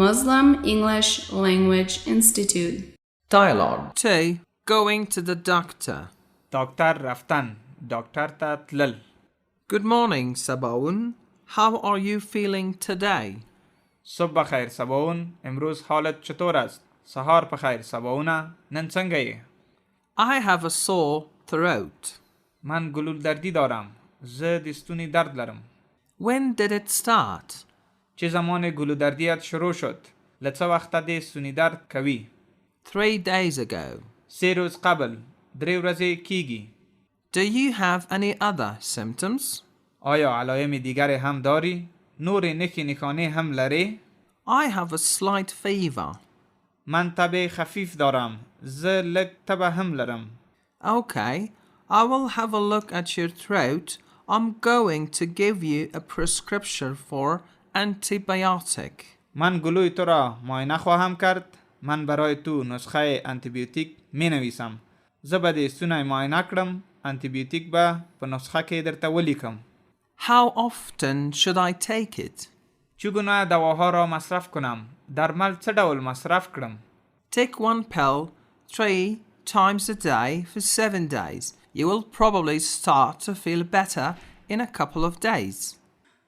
Muslim English Language Institute. Dialogue. T. Going to the doctor. داکتر رفتن، داکتر تا تلل. Good morning, Sabawoon. How are you feeling today? صبح بخیر سباوون، امروز حالت چطور است؟ سهار بخیر سباوونه، نن څنګه یې؟ I have a sore throat. من گلول دردی دارم. زه د ستوني درد لرم. When did it start? چه زمان گلو دردیت شروع شد؟ له څه وخته د ستوني درد کوي؟ 3 days ago. 3 روز قبل، 3 ورځې کیږي. Do you have any other symptoms? آیا علائم دیگر هم داری؟ نور نخی نخانه هم لری؟ I have a slight fever. من تب خفیف دارم. زه لگ تب هم لرم. Okay, I will have a look at your throat. I'm going to give you a prescription for antibiotic. من گلوی تو را معاینه خواهم کرد. من برای تو نسخه انتیبیوتیک می نویسم. زه به د ستونی معاینه کړم. انتیبیوتیک به په نسخه کې درته ولیکم. How often should I take it? چگونه دواها را مصرف کنم؟ درمل چه ډول مصرف کړم؟ Take 1 pill 3 times a day for 7 days. You will probably start to feel better in a couple of days.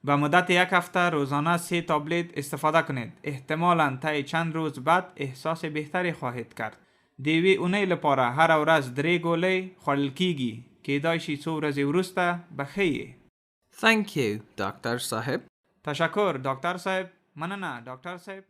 به مدت 1 هفته روزانه 3 تابلت استفاده کنید. احتمالاً طی چند روز بعد احساس بهتری خواهید کرد. دیوی اونۍ لپاره هر ورځ 3 ګولۍ خوړل کیږي. کېدای شي څو ورځې وروسته بخیې. Thank you, Dr. Sahib. تشکر داکتر صاحب. مننه داکتر صاحب.